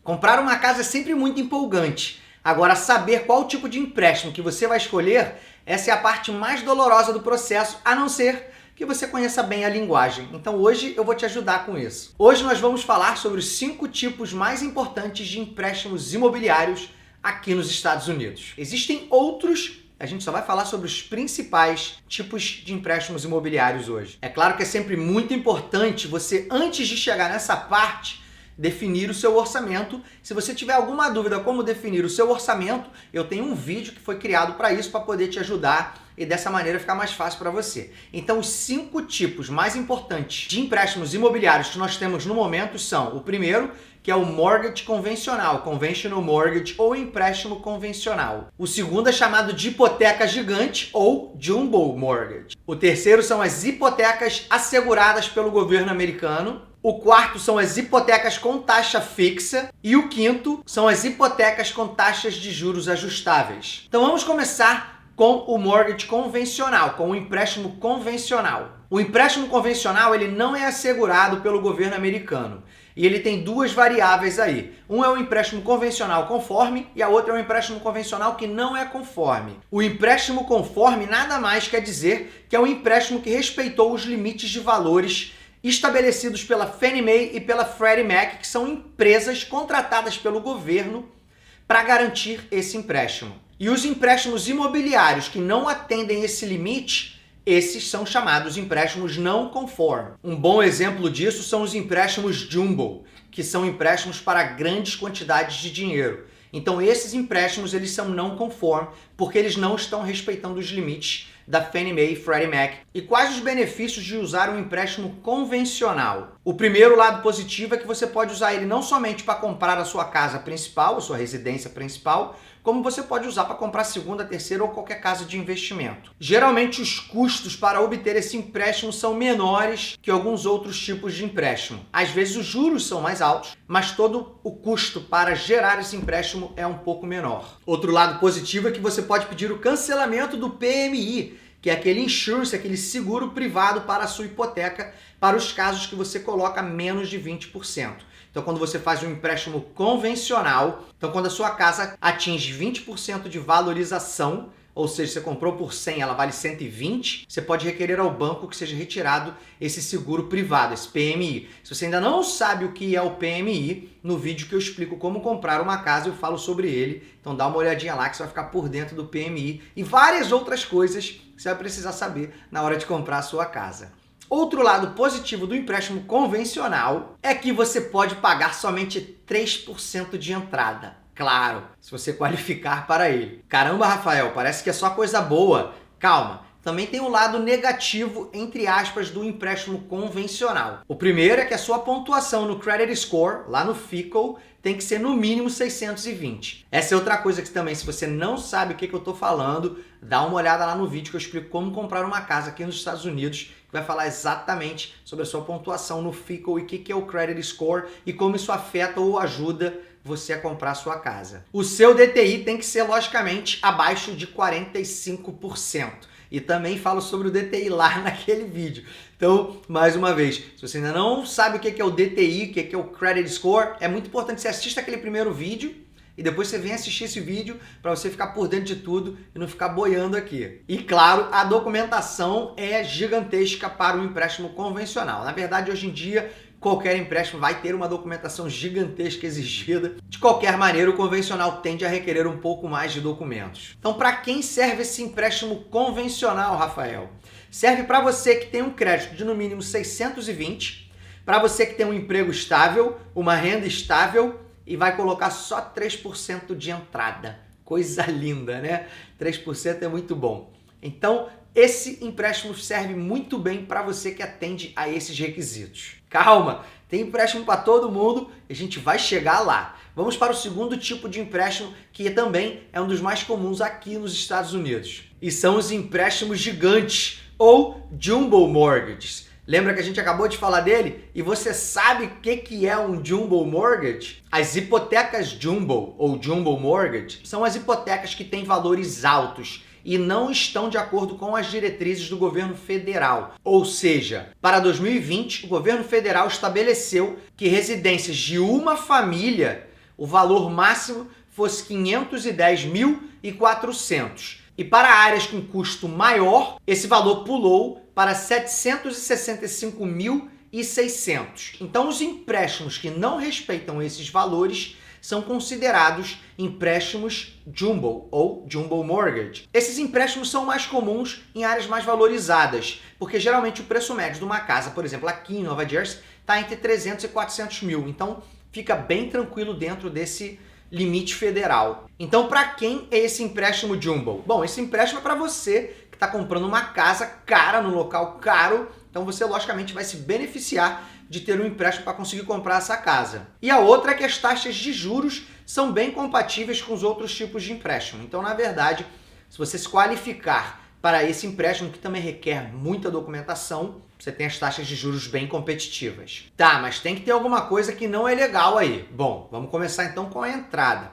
Comprar uma casa é sempre muito empolgante. Agora, saber qual tipo de empréstimo que você vai escolher, essa é a parte mais dolorosa do processo, a não ser que você conheça bem a linguagem. Então hoje eu vou te ajudar com isso. Hoje nós vamos falar sobre os 5 tipos mais importantes de empréstimos imobiliários aqui nos Estados Unidos. Existem outros, a gente só vai falar sobre os principais tipos de empréstimos imobiliários hoje. É claro que é sempre muito importante você, antes de chegar nessa parte, definir o seu orçamento. Se você tiver alguma dúvida como definir o seu orçamento, eu tenho um vídeo que foi criado para isso, para poder te ajudar e dessa maneira ficar mais fácil para você. Então, os 5 tipos mais importantes de empréstimos imobiliários que nós temos no momento são: o primeiro, que é o mortgage convencional, conventional mortgage ou empréstimo convencional. O segundo é chamado de hipoteca gigante ou jumbo mortgage. O terceiro são as hipotecas asseguradas pelo governo americano. O quarto são as hipotecas com taxa fixa e o quinto são as hipotecas com taxas de juros ajustáveis. Então vamos começar com o mortgage convencional, com o empréstimo convencional. O empréstimo convencional ele não é assegurado pelo governo americano e ele tem 2 variáveis aí. Um é o empréstimo convencional conforme e a outra é o empréstimo convencional que não é conforme. O empréstimo conforme nada mais quer dizer que é um empréstimo que respeitou os limites de valores estabelecidos pela Fannie Mae e pela Freddie Mac, que são empresas contratadas pelo governo para garantir esse empréstimo. E os empréstimos imobiliários que não atendem esse limite, esses são chamados empréstimos não conforme. Um bom exemplo disso são os empréstimos jumbo, que são empréstimos para grandes quantidades de dinheiro. Então esses empréstimos eles são não conforme porque eles não estão respeitando os limites da Fannie Mae e Freddie Mac. E quais os benefícios de usar um empréstimo convencional? O primeiro lado positivo é que você pode usar ele não somente para comprar a sua casa principal, a sua residência principal, como você pode usar para comprar segunda, terceira ou qualquer casa de investimento. Geralmente os custos para obter esse empréstimo são menores que alguns outros tipos de empréstimo. Às vezes os juros são mais altos, mas todo o custo para gerar esse empréstimo é um pouco menor. Outro lado positivo é que você pode pedir o cancelamento do PMI, que é aquele insurance, aquele seguro privado para a sua hipoteca, para os casos que você coloca menos de 20%. Então, quando você faz um empréstimo convencional, então quando a sua casa atinge 20% de valorização, ou seja, você comprou por 100, ela vale 120, você pode requerer ao banco que seja retirado esse seguro privado, esse PMI. Se você ainda não sabe o que é o PMI, no vídeo que eu explico como comprar uma casa, eu falo sobre ele. Então dá uma olhadinha lá que você vai ficar por dentro do PMI e várias outras coisas que você vai precisar saber na hora de comprar a sua casa. Outro lado positivo do empréstimo convencional é que você pode pagar somente 3% de entrada. Claro, se você qualificar para ele. Caramba, Rafael, parece que é só coisa boa. Calma, também tem um lado negativo, entre aspas, do empréstimo convencional. O primeiro é que a sua pontuação no Credit Score, lá no FICO, tem que ser no mínimo 620. Essa é outra coisa que também, se você não sabe o que eu estou falando, dá uma olhada lá no vídeo que eu explico como comprar uma casa aqui nos Estados Unidos, que vai falar exatamente sobre a sua pontuação no FICO e o que é o Credit Score e como isso afeta ou ajuda você a comprar a sua casa. O seu DTI tem que ser, logicamente, abaixo de 45%. E também falo sobre o DTI lá naquele vídeo. Então, mais uma vez, se você ainda não sabe o que é o DTI, o que é o Credit Score, é muito importante que você assista aquele primeiro vídeo e depois você vem assistir esse vídeo para você ficar por dentro de tudo e não ficar boiando aqui. E claro, a documentação é gigantesca para o empréstimo convencional. Na verdade, hoje em dia, qualquer empréstimo vai ter uma documentação gigantesca exigida. De qualquer maneira, o convencional tende a requerer um pouco mais de documentos. Então, para quem serve esse empréstimo convencional, Rafael? Serve para você que tem um crédito de no mínimo 620, para você que tem um emprego estável, uma renda estável e vai colocar só 3% de entrada. Coisa linda, né? 3% é muito bom. Então, esse empréstimo serve muito bem para você que atende a esses requisitos. Calma, tem empréstimo para todo mundo e a gente vai chegar lá. Vamos para o segundo tipo de empréstimo, que também é um dos mais comuns aqui nos Estados Unidos. E são os empréstimos gigantes, ou jumbo mortgages. Lembra que a gente acabou de falar dele? E você sabe o que é um jumbo mortgage? As hipotecas jumbo, ou jumbo mortgage, são as hipotecas que têm valores altos e não estão de acordo com as diretrizes do governo federal. Ou seja, para 2020, o governo federal estabeleceu que residências de uma família o valor máximo fosse 510.400. E para áreas com custo maior, esse valor pulou para 765.600. Então, os empréstimos que não respeitam esses valores são considerados empréstimos jumbo ou jumbo mortgage. Esses empréstimos são mais comuns em áreas mais valorizadas, porque geralmente o preço médio de uma casa, por exemplo, aqui em Nova Jersey, está entre 300 e 400 mil. Então, fica bem tranquilo dentro desse limite federal. Então, para quem é esse empréstimo jumbo? Bom, esse empréstimo é para você que está comprando uma casa cara, no local caro. Então, você logicamente vai se beneficiar de ter um empréstimo para conseguir comprar essa casa. E a outra é que as taxas de juros são bem compatíveis com os outros tipos de empréstimo. Então, na verdade, se você se qualificar para esse empréstimo, que também requer muita documentação, você tem as taxas de juros bem competitivas. Tá, mas tem que ter alguma coisa que não é legal aí. Bom, vamos começar então com a entrada.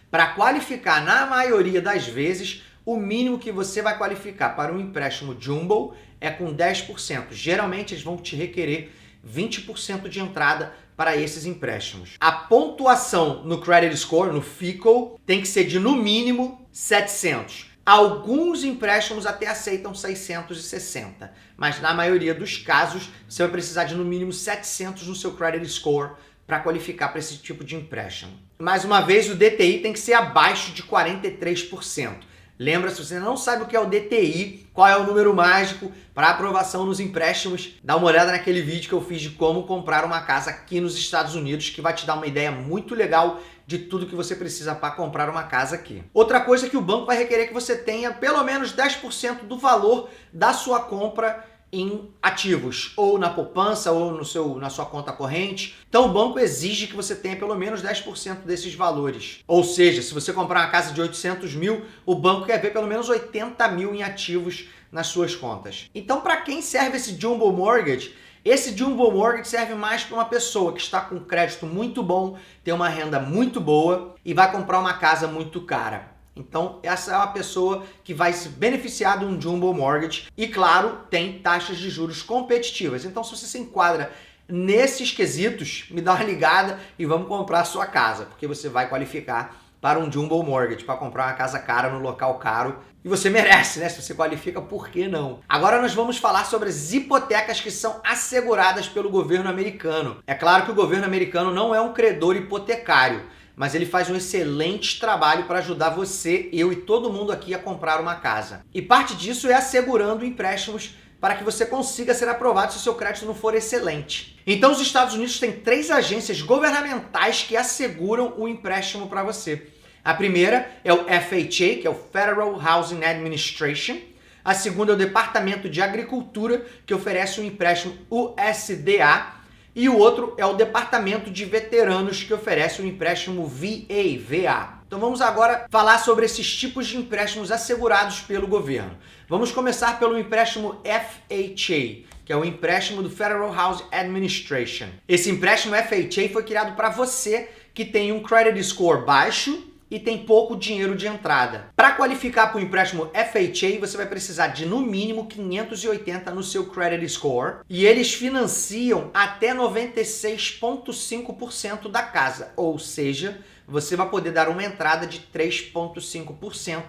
Para qualificar, na maioria das vezes, o mínimo que você vai qualificar para um empréstimo jumbo é com 10%. Geralmente, eles vão te requerer 20% de entrada para esses empréstimos. A pontuação no credit score, no FICO, tem que ser de no mínimo 700. Alguns empréstimos até aceitam 660, mas na maioria dos casos você vai precisar de no mínimo 700 no seu credit score para qualificar para esse tipo de empréstimo. Mais uma vez, o DTI tem que ser abaixo de 43%. Lembra, se você não sabe o que é o DTI, qual é o número mágico para aprovação nos empréstimos, dá uma olhada naquele vídeo que eu fiz de como comprar uma casa aqui nos Estados Unidos, que vai te dar uma ideia muito legal de tudo que você precisa para comprar uma casa aqui. Outra coisa é que o banco vai requerer que você tenha pelo menos 10% do valor da sua compra em ativos, ou na poupança, ou na sua conta corrente. Então o banco exige que você tenha pelo menos 10% desses valores. Ou seja, se você comprar uma casa de 800 mil, o banco quer ver pelo menos 80 mil em ativos nas suas contas. Então, para quem serve esse jumbo mortgage? Esse jumbo mortgage serve mais para uma pessoa que está com crédito muito bom, tem uma renda muito boa e vai comprar uma casa muito cara. Então, essa é uma pessoa que vai se beneficiar de um jumbo mortgage e, claro, tem taxas de juros competitivas. Então, se você se enquadra nesses quesitos, me dá uma ligada e vamos comprar a sua casa, porque você vai qualificar para um jumbo mortgage, para comprar uma casa cara no local caro. E você merece, né? Se você qualifica, por que não? Agora nós vamos falar sobre as hipotecas que são asseguradas pelo governo americano. É claro que o governo americano não é um credor hipotecário, mas ele faz um excelente trabalho para ajudar você, eu e todo mundo aqui a comprar uma casa. E parte disso é assegurando empréstimos para que você consiga ser aprovado se o seu crédito não for excelente. Então, os Estados Unidos têm 3 agências governamentais que asseguram o empréstimo para você. A primeira é o FHA, que é o Federal Housing Administration. A segunda é o Departamento de Agricultura, que oferece um empréstimo USDA. E o outro é o Departamento de Veteranos, que oferece um empréstimo VA. Então vamos agora falar sobre esses tipos de empréstimos assegurados pelo governo. Vamos começar pelo empréstimo FHA, que é o empréstimo do Federal Housing Administration. Esse empréstimo FHA foi criado para você que tem um credit score baixo e tem pouco dinheiro de entrada. Para qualificar para o empréstimo FHA, você vai precisar de no mínimo 580 no seu credit score e eles financiam até 96,5% da casa, ou seja, você vai poder dar uma entrada de 3,5%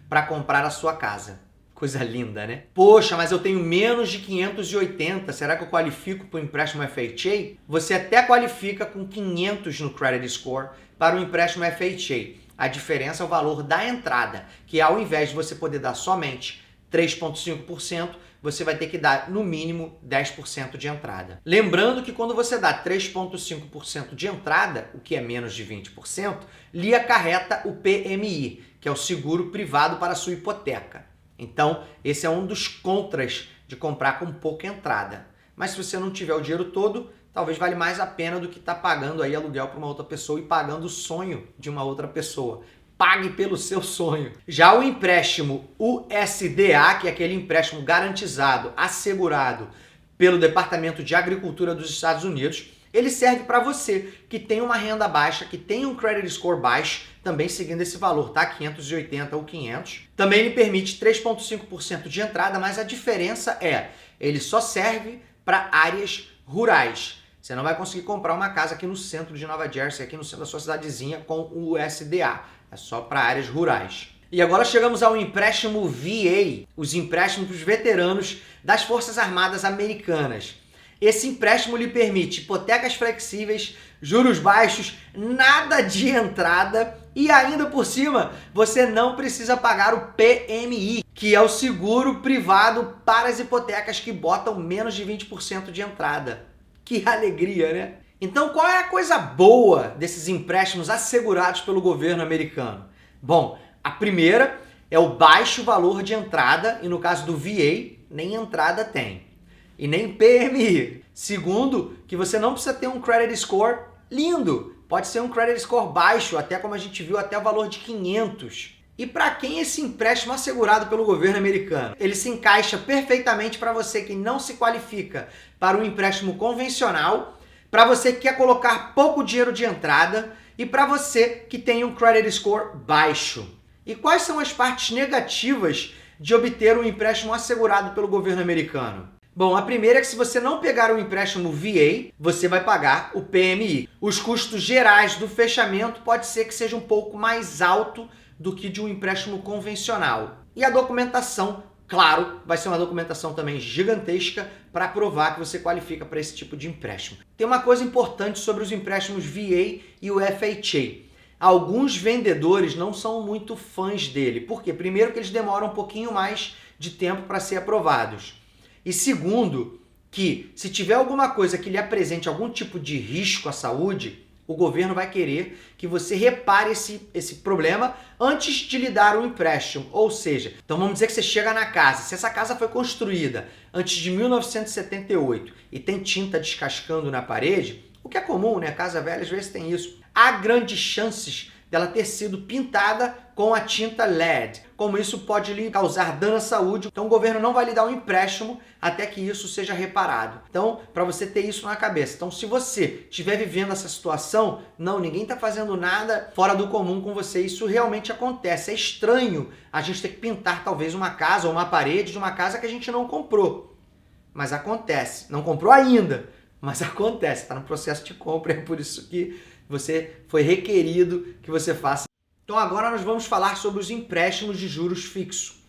para comprar a sua casa. Coisa linda, né? Poxa, mas eu tenho menos de 580, será que eu qualifico para o empréstimo FHA? Você até qualifica com 500 no credit score para o empréstimo FHA. A diferença é o valor da entrada, que ao invés de você poder dar somente 3,5%, você vai ter que dar no mínimo 10% de entrada. Lembrando que quando você dá 3,5% de entrada, o que é menos de 20%, lhe acarreta o PMI, que é o seguro privado para a sua hipoteca. Então, esse é um dos contras de comprar com pouca entrada. Mas se você não tiver o dinheiro todo, talvez vale mais a pena do que estar pagando aí aluguel para uma outra pessoa e pagando o sonho de uma outra pessoa. Pague pelo seu sonho. Já o empréstimo USDA, que é aquele empréstimo garantizado, assegurado pelo Departamento de Agricultura dos Estados Unidos, ele serve para você que tem uma renda baixa, que tem um credit score baixo, também seguindo esse valor, tá? 580 ou 500. Também ele permite 3,5% de entrada, mas a diferença é, ele só serve para áreas rurais. Você não vai conseguir comprar uma casa aqui no centro de Nova Jersey, aqui no centro da sua cidadezinha, com o USDA. É só para áreas rurais. E agora chegamos ao empréstimo VA, os empréstimos dos veteranos das Forças Armadas Americanas. Esse empréstimo lhe permite hipotecas flexíveis, juros baixos, nada de entrada e ainda por cima você não precisa pagar o PMI, que é o seguro privado para as hipotecas que botam menos de 20% de entrada. Que alegria, né? Então qual é a coisa boa desses empréstimos assegurados pelo governo americano? Bom, a primeira é o baixo valor de entrada e no caso do VA, nem entrada tem. E nem PMI. Segundo, que você não precisa ter um credit score lindo. Pode ser um credit score baixo, até como a gente viu, até o valor de 500. E para quem esse empréstimo assegurado pelo governo americano? Ele se encaixa perfeitamente para você que não se qualifica para um empréstimo convencional, para você que quer colocar pouco dinheiro de entrada e para você que tem um credit score baixo. E quais são as partes negativas de obter um empréstimo assegurado pelo governo americano? Bom, a primeira é que se você não pegar o empréstimo VA, você vai pagar o PMI. Os custos gerais do fechamento pode ser que seja um pouco mais alto do que de um empréstimo convencional. E a documentação, claro, vai ser uma documentação também gigantesca para provar que você qualifica para esse tipo de empréstimo. Tem uma coisa importante sobre os empréstimos VA e o FHA. Alguns vendedores não são muito fãs dele. Por quê? Primeiro que eles demoram um pouquinho mais de tempo para ser aprovados. E segundo, que se tiver alguma coisa que lhe apresente algum tipo de risco à saúde, o governo vai querer que você repare esse problema antes de lhe dar um empréstimo. Ou seja, então vamos dizer que você chega na casa, se essa casa foi construída antes de 1978 e tem tinta descascando na parede, o que é comum, né? Casa velha às vezes tem isso. Há grandes chances dela ter sido pintada com a tinta LED. Como isso pode lhe causar dano à saúde, então o governo não vai lhe dar um empréstimo até que isso seja reparado. Então, para você ter isso na cabeça. Então, se você estiver vivendo essa situação, não, ninguém está fazendo nada fora do comum com você. Isso realmente acontece. É estranho a gente ter que pintar talvez uma casa ou uma parede de uma casa que a gente não comprou. Mas acontece. Não comprou ainda, mas acontece. Está no processo de compra, é por isso que você foi requerido que você faça. Então agora nós vamos falar sobre os empréstimos de juros fixos.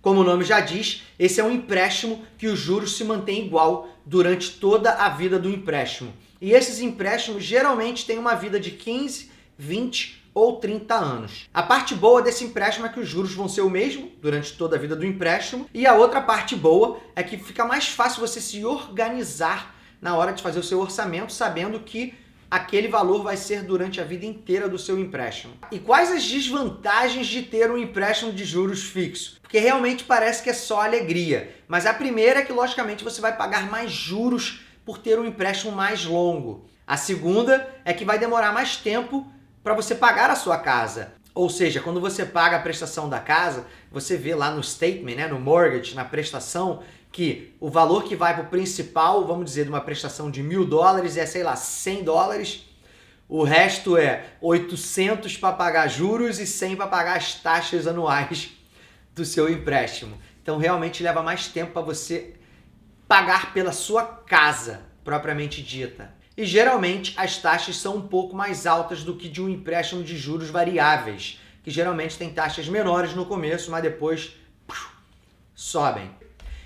Como o nome já diz, esse é um empréstimo que os juros se mantêm igual durante toda a vida do empréstimo. E esses empréstimos geralmente têm uma vida de 15, 20 ou 30 anos. A parte boa desse empréstimo é que os juros vão ser o mesmo durante toda a vida do empréstimo. E a outra parte boa é que fica mais fácil você se organizar na hora de fazer o seu orçamento, sabendo que aquele valor vai ser durante a vida inteira do seu empréstimo. E quais as desvantagens de ter um empréstimo de juros fixo? Porque realmente parece que é só alegria. Mas a primeira é que, logicamente, você vai pagar mais juros por ter um empréstimo mais longo. A segunda é que vai demorar mais tempo para você pagar a sua casa. Ou seja, quando você paga a prestação da casa, você vê lá no statement, né, no mortgage, na prestação, que o valor que vai para o principal, vamos dizer, de uma prestação de $1.000 é, sei lá, $100. O resto é 800 para pagar juros e 100 para pagar as taxas anuais do seu empréstimo. Então, realmente leva mais tempo para você pagar pela sua casa, propriamente dita. E, geralmente, as taxas são um pouco mais altas do que de um empréstimo de juros variáveis, que geralmente tem taxas menores no começo, mas depois sobem.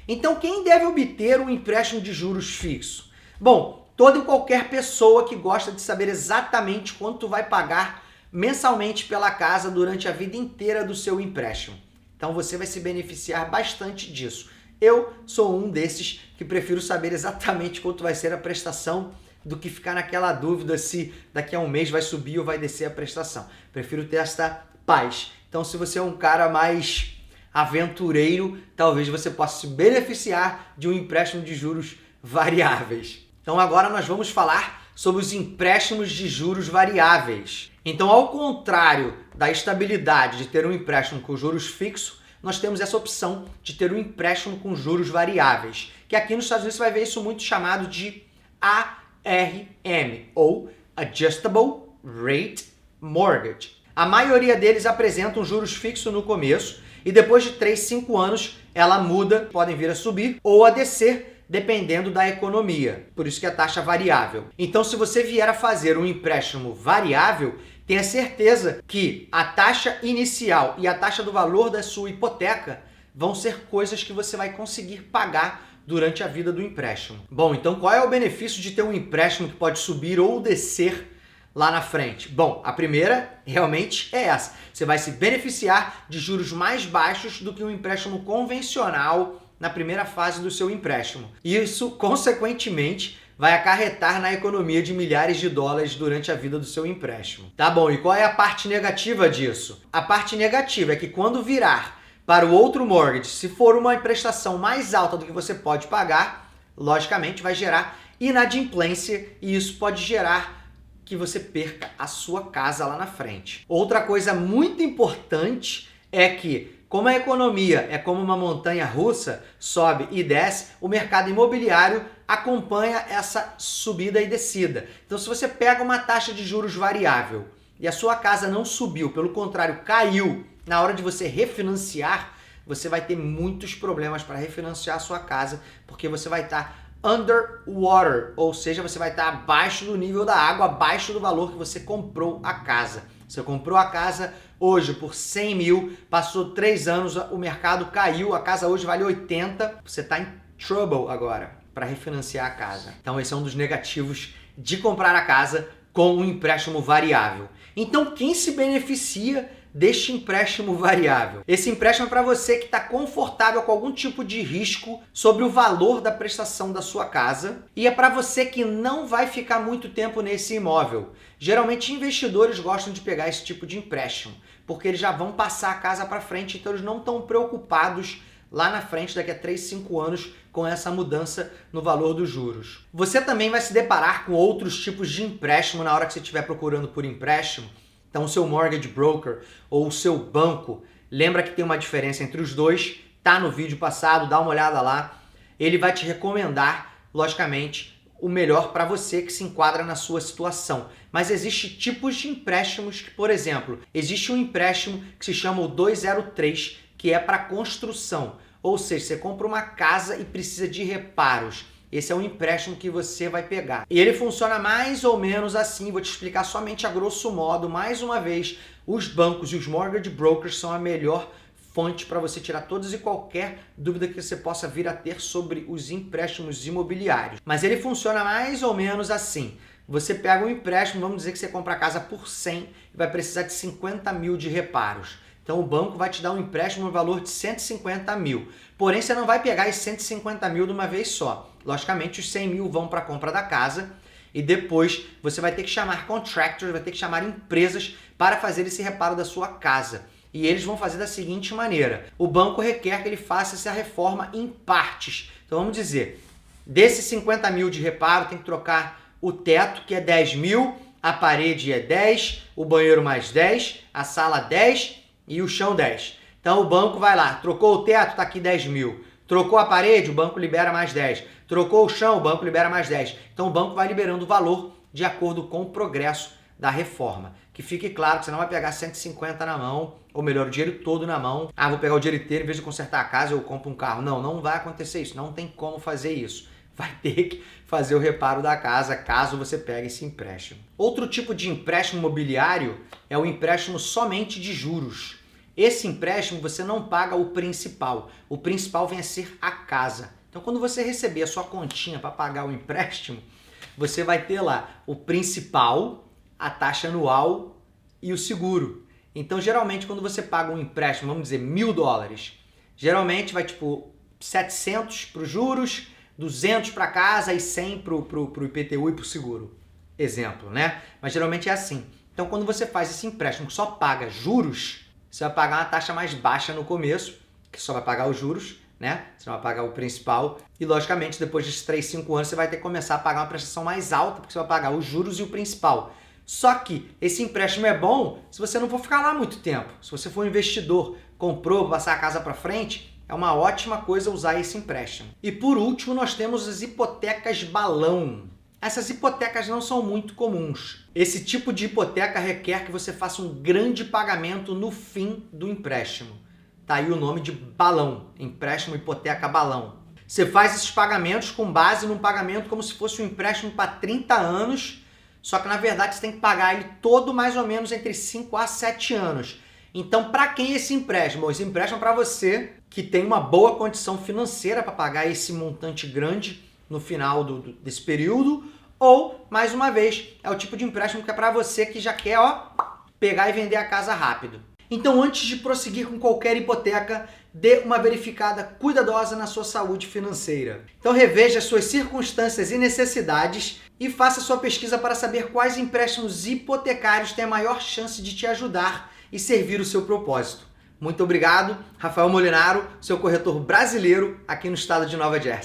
Então, quem deve obter um empréstimo de juros fixo? Bom, toda e qualquer pessoa que gosta de saber exatamente quanto vai pagar mensalmente pela casa durante a vida inteira do seu empréstimo. Então, você vai se beneficiar bastante disso. Eu sou um desses que prefiro saber exatamente quanto vai ser a prestação do que ficar naquela dúvida se daqui a um mês vai subir ou vai descer a prestação. Prefiro ter esta paz. Então, se você é um cara mais aventureiro, talvez você possa se beneficiar de um empréstimo de juros variáveis. Então agora nós vamos falar sobre os empréstimos de juros variáveis. Então, ao contrário da estabilidade de ter um empréstimo com juros fixos, nós temos essa opção de ter um empréstimo com juros variáveis, que aqui nos Estados Unidos você vai ver isso muito chamado de ARM, ou Adjustable Rate Mortgage. A maioria deles apresentam juros fixos no começo, e depois de 3, 5 anos, ela muda, podem vir a subir ou a descer, dependendo da economia. Por isso que a taxa é variável. Então, se você vier a fazer um empréstimo variável, tenha certeza que a taxa inicial e a taxa do valor da sua hipoteca vão ser coisas que você vai conseguir pagar durante a vida do empréstimo. Bom, então qual é o benefício de ter um empréstimo que pode subir ou descer lá na frente? Bom, a primeira realmente é essa. Você vai se beneficiar de juros mais baixos do que um empréstimo convencional na primeira fase do seu empréstimo. Isso, consequentemente, vai acarretar na economia de milhares de dólares durante a vida do seu empréstimo. Tá bom, e qual é a parte negativa disso? A parte negativa é que quando virar para o outro mortgage, se for uma prestação mais alta do que você pode pagar, logicamente vai gerar inadimplência e isso pode gerar que você perca a sua casa lá na frente. Outra coisa muito importante é que, como a economia é como uma montanha russa, sobe e desce, o mercado imobiliário acompanha essa subida e descida. Então, se você pega uma taxa de juros variável e a sua casa não subiu, pelo contrário, caiu, na hora de você refinanciar, você vai ter muitos problemas para refinanciar a sua casa, porque você vai estar underwater, ou seja, você vai estar abaixo do nível da água, abaixo do valor que você comprou a casa. Você comprou a casa hoje por 100 mil, passou 3 anos, o mercado caiu, a casa hoje vale 80, você está em trouble agora para refinanciar a casa. Então esse é um dos negativos de comprar a casa com um empréstimo variável. Então quem se beneficia deste empréstimo variável? Esse empréstimo é para você que está confortável com algum tipo de risco sobre o valor da prestação da sua casa e é para você que não vai ficar muito tempo nesse imóvel. Geralmente investidores gostam de pegar esse tipo de empréstimo, porque eles já vão passar a casa para frente, então eles não estão preocupados lá na frente, daqui a 3, 5 anos, com essa mudança no valor dos juros. Você também vai se deparar com outros tipos de empréstimo na hora que você estiver procurando por empréstimo. Então, o seu mortgage broker ou o seu banco, lembra que tem uma diferença entre os dois, tá no vídeo passado, dá uma olhada lá. Ele vai te recomendar, logicamente, o melhor para você que se enquadra na sua situação. Mas existem tipos de empréstimos que, por exemplo, existe um empréstimo que se chama o 203, que é para construção. Ou seja, você compra uma casa e precisa de reparos. Esse é um empréstimo que você vai pegar. E ele funciona mais ou menos assim, vou te explicar somente a grosso modo. Mais uma vez, os bancos e os mortgage brokers são a melhor fonte para você tirar todas e qualquer dúvida que você possa vir a ter sobre os empréstimos imobiliários. Mas ele funciona mais ou menos assim. Você pega um empréstimo, vamos dizer que você compra a casa por 100 e vai precisar de 50 mil de reparos. Então o banco vai te dar um empréstimo no valor de 150 mil. Porém, você não vai pegar esses 150 mil de uma vez só. Logicamente, os 100 mil vão para a compra da casa e depois você vai ter que chamar contractors, vai ter que chamar empresas para fazer esse reparo da sua casa. E eles vão fazer da seguinte maneira: o banco requer que ele faça essa reforma em partes. Então vamos dizer, desses 50 mil de reparo tem que trocar o teto, que é 10 mil, a parede é 10, o banheiro mais 10, a sala 10 e o chão 10. Então o banco vai lá, trocou o teto, está aqui 10 mil. Trocou a parede, o banco libera mais 10. Trocou o chão, o banco libera mais 10. Então o banco vai liberando o valor de acordo com o progresso da reforma. Que fique claro que você não vai pegar 150 na mão, ou melhor, o dinheiro todo na mão. Ah, vou pegar o dinheiro inteiro, em vez de consertar a casa, eu compro um carro. Não, não vai acontecer isso. Não tem como fazer isso. Vai ter que fazer o reparo da casa, caso você pegue esse empréstimo. Outro tipo de empréstimo imobiliário é o empréstimo somente de juros. Esse empréstimo você não paga o principal. O principal vem a ser a casa. Então, quando você receber a sua continha para pagar o empréstimo, você vai ter lá o principal, a taxa anual e o seguro. Então, geralmente, quando você paga um empréstimo, vamos dizer, $1.000, geralmente vai tipo 700 para os juros, 200 para casa e 100 para o IPTU e para o seguro. Exemplo, né? Mas geralmente é assim. Então, quando você faz esse empréstimo que só paga juros, você vai pagar uma taxa mais baixa no começo, que só vai pagar os juros, né? Você não vai pagar o principal. E, logicamente, depois de 3, 5 anos, você vai ter que começar a pagar uma prestação mais alta, porque você vai pagar os juros e o principal. Só que esse empréstimo é bom se você não for ficar lá muito tempo. Se você for um investidor, comprou, passar a casa para frente, é uma ótima coisa usar esse empréstimo. E, por último, nós temos as hipotecas balão. Essas hipotecas não são muito comuns. Esse tipo de hipoteca requer que você faça um grande pagamento no fim do empréstimo. Tá aí o nome de balão, empréstimo hipoteca balão. Você faz esses pagamentos com base num pagamento como se fosse um empréstimo para 30 anos, só que na verdade você tem que pagar ele todo mais ou menos entre 5 a 7 anos. Então, para quem é esse empréstimo? Bom, esse empréstimo é para você que tem uma boa condição financeira para pagar esse montante grande no final desse período, ou, mais uma vez, é o tipo de empréstimo que é para você que já quer pegar e vender a casa rápido. Então, antes de prosseguir com qualquer hipoteca, dê uma verificada cuidadosa na sua saúde financeira. Então, reveja suas circunstâncias e necessidades e faça sua pesquisa para saber quais empréstimos hipotecários têm a maior chance de te ajudar e servir o seu propósito. Muito obrigado, Rafael Molinaro, seu corretor brasileiro aqui no estado de Nova Jersey.